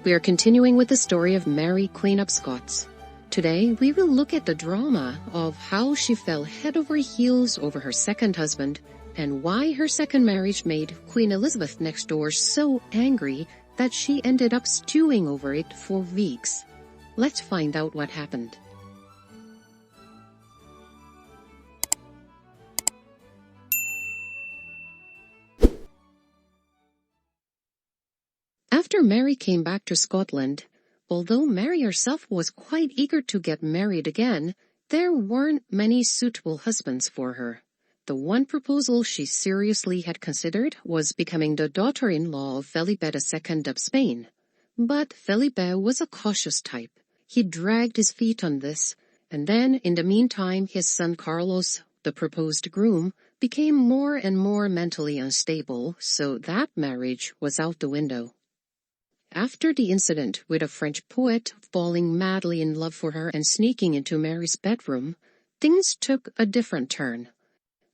We are continuing with the story of Mary, Queen of Scots. Today, we will look at the drama of how she fell head over heels over her second husband and why her second marriage made Queen Elizabeth next door so angry that she ended up stewing over it for weeks. Let's find out what happened. After Mary came back to Scotland, although Mary herself was quite eager to get married again, there weren't many suitable husbands for her. The one proposal she seriously had considered was becoming the daughter-in-law of Felipe II of Spain. But Felipe was a cautious type. He dragged his feet on this, and then in the meantime his son Carlos, the proposed groom, became more and more mentally unstable, so that marriage was out the window. After the incident with a French poet falling madly in love for her and sneaking into Mary's bedroom, things took a different turn.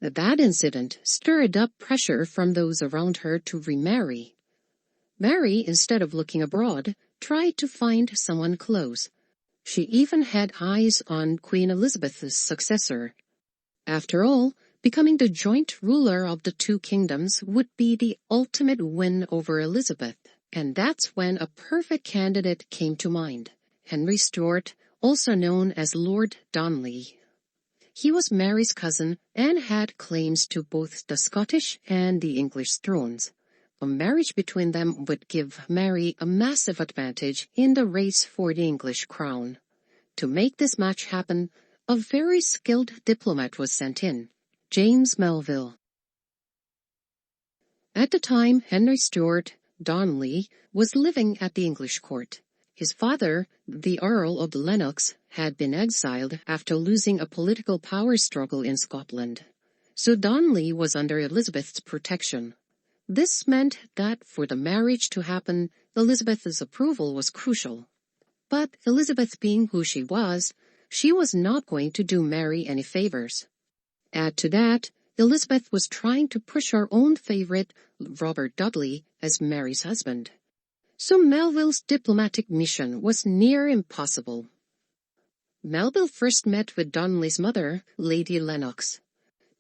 That incident stirred up pressure from those around her to remarry. Mary, instead of looking abroad, tried to find someone close. She even had eyes on Queen Elizabeth's successor. After all, becoming the joint ruler of the two kingdoms would be the ultimate win over Elizabeth. And that's when a perfect candidate came to mind, Henry Stuart, also known as Lord Darnley. He was Mary's cousin and had claims to both the Scottish and the English thrones. A marriage between them would give Mary a massive advantage in the race for the English crown. To make this match happen, a very skilled diplomat was sent in, James Meiville. At the time, Henry Stuart Darnley was living at the English court. His father, the Earl of Lennox, had been exiled after losing a political power struggle in Scotland. So Darnley was under Elizabeth's protection. This meant that for the marriage to happen, Elizabeth's approval was crucial. But Elizabeth being who she was not going to do Mary any favors. Add to that, Elizabeth was trying to push her own favorite, Robert Dudley, as Mary's husband. So Meiville's diplomatic mission was near impossible. Meiville first met with Darnley's mother, Lady Lennox.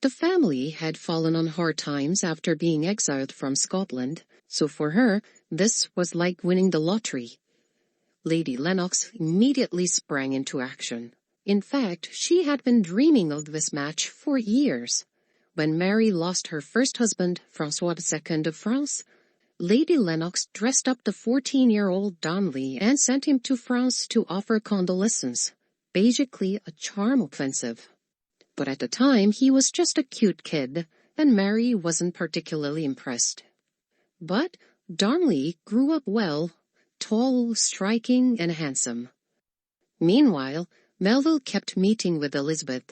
The family had fallen on hard times after being exiled from Scotland, so for her, this was like winning the lottery. Lady Lennox immediately sprang into action. In fact, she had been dreaming of this match for years. When Mary lost her first husband, Francois II of France, Lady Lennox dressed up the 14-year-old Darnley and sent him to France to offer condolences, basically a charm offensive. But at the time, he was just a cute kid, and Mary wasn't particularly impressed. But Darnley grew up well, tall, striking, and handsome. Meanwhile, Meiville kept meeting with Elizabeth.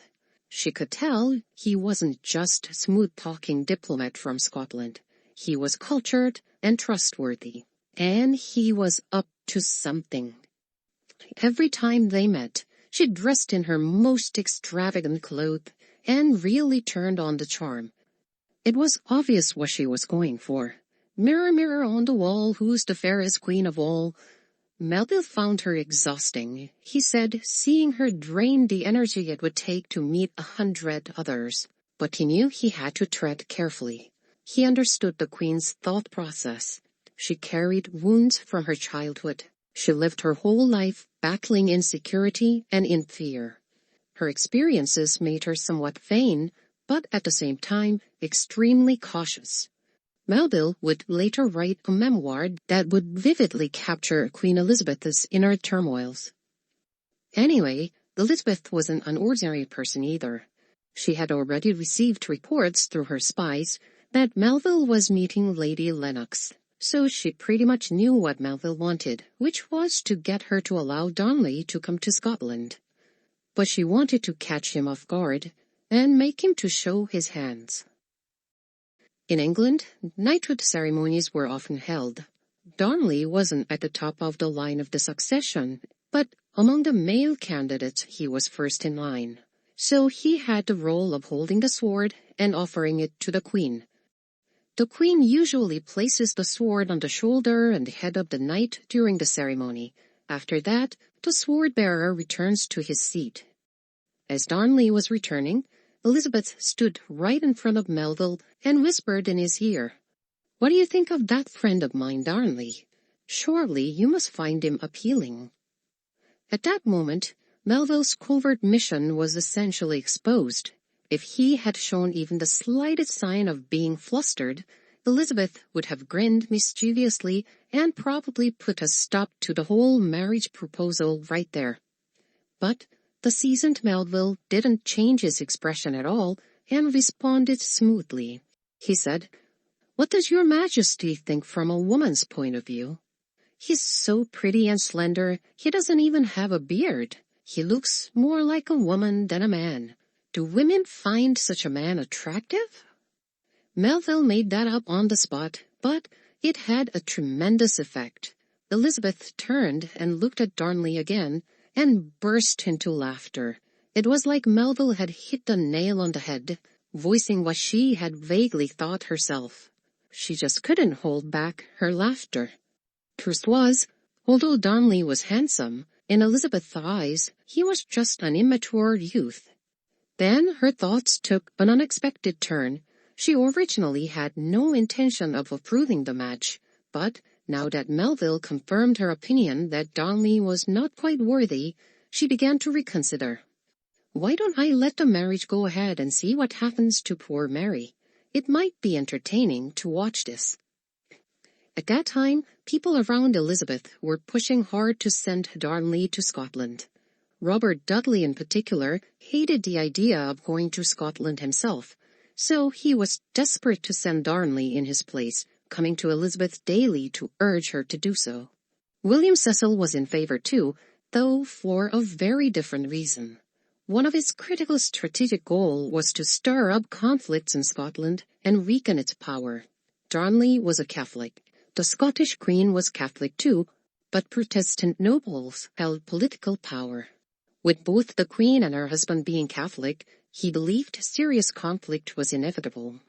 She could tell he wasn't just a smooth-talking diplomat from Scotland. He was cultured and trustworthy, and he was up to something. Every time they met, she dressed in her most extravagant clothes and really turned on the charm. It was obvious what she was going for. Mirror, mirror on the wall, who's the fairest queen of all? Meiville found her exhausting. He said seeing her drained the energy it would take to meet 100 others. But he knew he had to tread carefully. He understood the queen's thought process. She carried wounds from her childhood. She lived her whole life battling insecurity and in fear. Her experiences made her somewhat vain, but at the same time extremely cautious. Meiville would later write a memoir that would vividly capture Queen Elizabeth's inner turmoils. Anyway, Elizabeth wasn't an ordinary person either. She had already received reports through her spies that Meiville was meeting Lady Lennox, so she pretty much knew what Meiville wanted, which was to get her to allow Darnley to come to Scotland. But she wanted to catch him off guard and make him to show his hands. In England, knighthood ceremonies were often held. Darnley wasn't at the top of the line of the succession, but among the male candidates he was first in line. So he had the role of holding the sword and offering it to the queen. The queen usually places the sword on the shoulder and head of the knight during the ceremony. After that, the sword-bearer returns to his seat. As Darnley was returning, Elizabeth stood right in front of Meiville and whispered in his ear, "What do you think of that friend of mine, Darnley? Surely you must find him appealing." At that moment, Meiville's covert mission was essentially exposed. If he had shown even the slightest sign of being flustered, Elizabeth would have grinned mischievously and probably put a stop to the whole marriage proposal right there. But the seasoned Meiville didn't change his expression at all and responded smoothly. He said, "What does your Majesty think from a woman's point of view? He's so pretty and slender, he doesn't even have a beard. He looks more like a woman than a man. Do women find such a man attractive?" Meiville made that up on the spot, but it had a tremendous effect. Elizabeth turned and looked at Darnley again and burst into laughter. It was like Meiville had hit the nail on the head, voicing what she had vaguely thought herself. She just couldn't hold back her laughter. Truth was, although Darnley was handsome, in Elizabeth's eyes, he was just an immature youth. Then her thoughts took an unexpected turn. She originally had no intention of approving the match, but now that Meiville confirmed her opinion that Darnley was not quite worthy, she began to reconsider. Why don't I let the marriage go ahead and see what happens to poor Mary? It might be entertaining to watch this. At that time, people around Elizabeth were pushing hard to send Darnley to Scotland. Robert Dudley in particular hated the idea of going to Scotland himself, so he was desperate to send Darnley in his place, coming to Elizabeth daily to urge her to do so. William Cecil was in favor too, though for a very different reason. One of his critical strategic goals was to stir up conflicts in Scotland and weaken its power. Darnley was a Catholic. The Scottish Queen was Catholic too, but Protestant nobles held political power. With both the Queen and her husband being Catholic, he believed serious conflict was inevitable.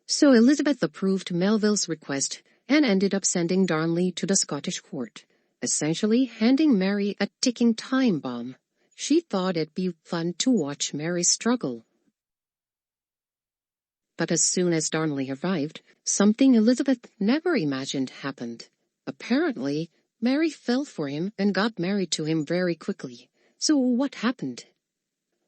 So Elizabeth approved Meiville's request and ended up sending Darnley to the Scottish court, essentially handing Mary a ticking time bomb. She thought it'd be fun to watch Mary struggle. But as soon as Darnley arrived, something Elizabeth never imagined happened. Apparently, Mary fell for him and got married to him very quickly. So what happened?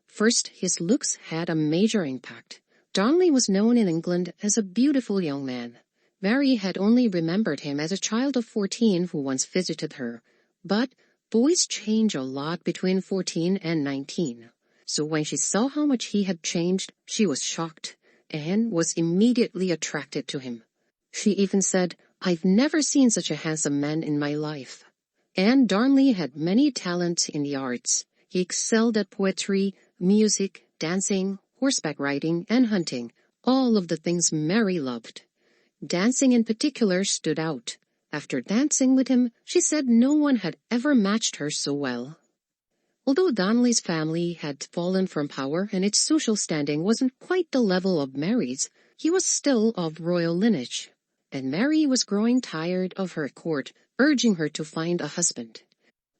First, his looks had a major impact. Darnley was known in England as a beautiful young man. Mary had only remembered him as a child of 14 who once visited her. But boys change a lot between 14 and 19. So when she saw how much he had changed, she was shocked and was immediately attracted to him. She even said, "I've never seen such a handsome man in my life." And Darnley had many talents in the arts. He excelled at poetry, music, dancing, horseback riding, and hunting, all of the things Mary loved. Dancing in particular stood out. After dancing with him, she said no one had ever matched her so well. Although Darnley's family had fallen from power and its social standing wasn't quite the level of Mary's, he was still of royal lineage. And Mary was growing tired of her court, urging her to find a husband.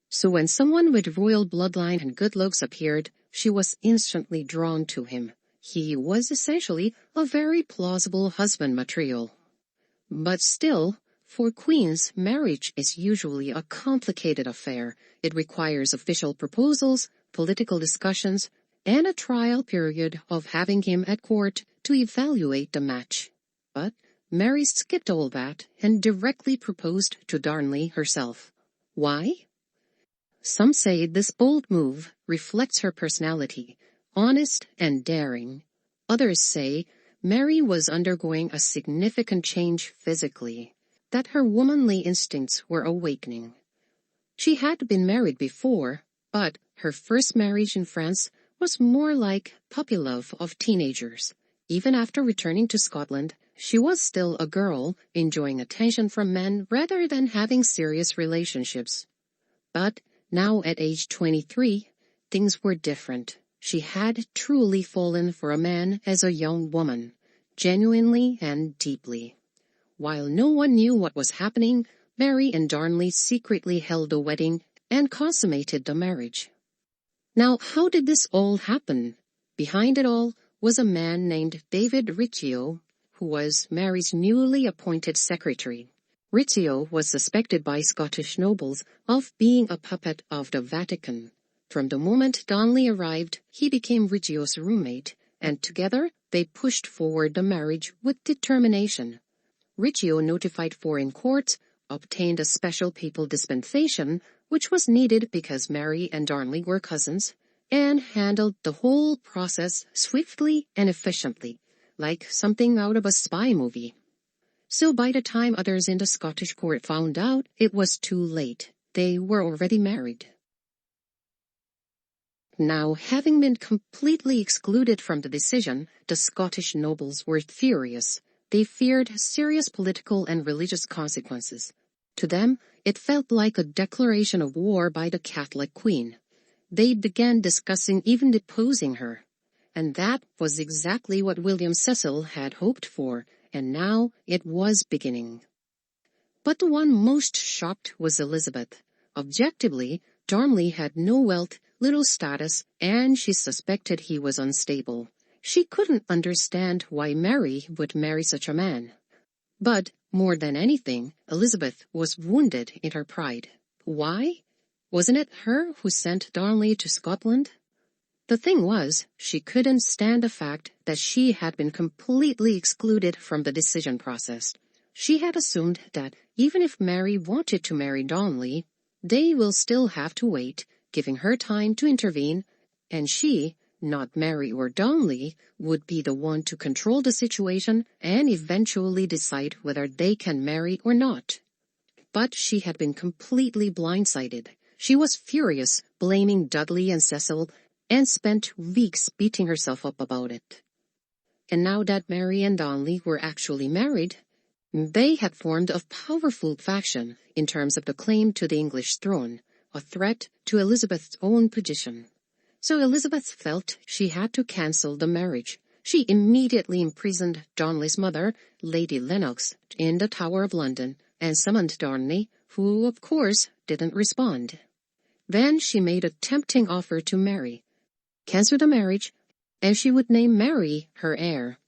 So when someone with royal bloodline and good looks appeared, she was instantly drawn to him. He was essentially a very plausible husband material. But still, for queens, marriage is usually a complicated affair. It requires official proposals, political discussions, and a trial period of having him at court to evaluate the match. But Mary skipped all that and directly proposed to Darnley herself. Why? Some say this bold move reflects her personality, honest and daring. Others say Mary was undergoing a significant change physically, that her womanly instincts were awakening. She had been married before, but her first marriage in France was more like puppy love of teenagers. Even after returning to Scotland, she was still a girl, enjoying attention from men rather than having serious relationships. But now at age 23, things were different. She had truly fallen for a man as a young woman. genuinely and deeply. While no one knew what was happening, Mary and Darnley secretly held a wedding and consummated the marriage. Now, how did this all happen? Behind it all was a man named David Riccio, who was Mary's newly appointed secretary. Riccio was suspected by Scottish nobles of being a puppet of the Vatican. From the moment Darnley arrived, he became Riccio's roommate, and together they pushed forward the marriage with determination. Riccio notified foreign courts, obtained a special papal dispensation, which was needed because Mary and Darnley were cousins, and handled the whole process swiftly and efficiently, like something out of a spy movie. So by the time others in the Scottish court found out, it was too late. They were already married. Now, having been completely excluded from the decision, the Scottish nobles were furious. They feared serious political and religious consequences. To them, it felt like a declaration of war by the Catholic Queen. They began discussing even deposing her. And that was exactly what William Cecil had hoped for, and now it was beginning. But the one most shocked was Elizabeth. Objectively, Darnley had no wealth, little status, and she suspected he was unstable. She couldn't understand why Mary would marry such a man. But, more than anything, Elizabeth was wounded in her pride. Why? Wasn't it her who sent Darnley to Scotland? The thing was, she couldn't stand the fact that she had been completely excluded from the decision process. She had assumed that even if Mary wanted to marry Darnley, they will still have to wait, giving her time to intervene, and she, not Mary or Darnley, would be the one to control the situation and eventually decide whether they can marry or not. But she had been completely blindsided. She was furious, blaming Dudley and Cecil, and spent weeks beating herself up about it. And now that Mary and Darnley were actually married, they had formed a powerful faction in terms of the claim to the English throne, a threat to Elizabeth's own position. So Elizabeth felt she had to cancel the marriage. She immediately imprisoned Darnley's mother, Lady Lennox, in the Tower of London and summoned Darnley, who, of course, didn't respond. Then she made a tempting offer to Mary. Cancel the marriage, and she would name Mary her heir.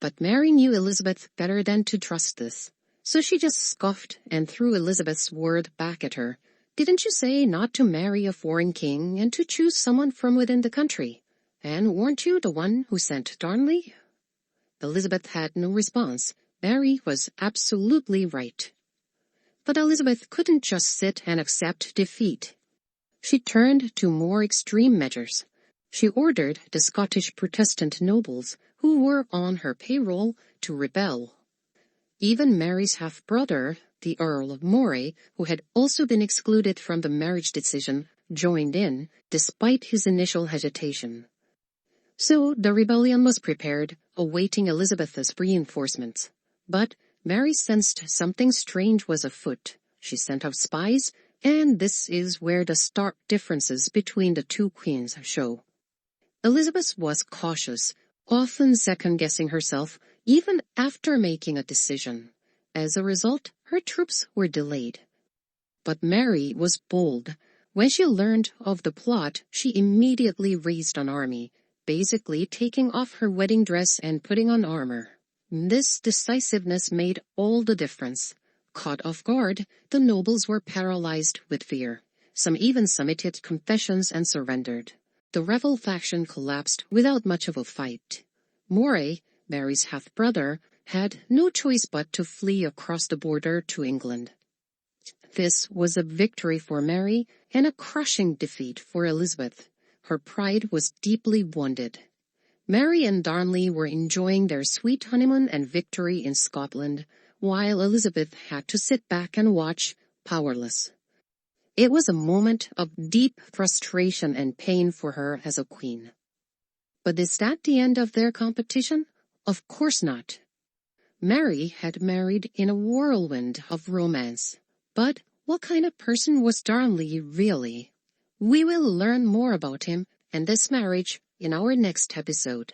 But Mary knew Elizabeth better than to trust this, so she just scoffed and threw Elizabeth's word back at her. Didn't you say not to marry a foreign king and to choose someone from within the country? And weren't you the one who sent Darnley? Elizabeth had no response. Mary was absolutely right. But Elizabeth couldn't just sit and accept defeat. She turned to more extreme measures. She ordered the Scottish Protestant nobles, who were on her payroll, to rebel. Even Mary's half-brother, the Earl of Moray, who had also been excluded from the marriage decision, joined in, despite his initial hesitation. So the rebellion was prepared, awaiting Elizabeth's reinforcements. But Mary sensed something strange was afoot. She sent out spies, and this is where the stark differences between the two queens show. Elizabeth was cautious, often second-guessing herself, even after making a decision. As a result, her troops were delayed. But Mary was bold. When she learned of the plot, she immediately raised an army, basically taking off her wedding dress and putting on armor. This decisiveness made all the difference. Caught off guard, the nobles were paralyzed with fear. Some even submitted confessions and surrendered. The rebel faction collapsed without much of a fight. Moray, Mary's half-brother, had no choice but to flee across the border to England. This was a victory for Mary and a crushing defeat for Elizabeth. Her pride was deeply wounded. Mary and Darnley were enjoying their sweet honeymoon and victory in Scotland, while Elizabeth had to sit back and watch, powerless. It was a moment of deep frustration and pain for her as a queen. But is that the end of their competition? Of course not. Mary had married in a whirlwind of romance. But what kind of person was Darnley really? We will learn more about him and this marriage in our next episode.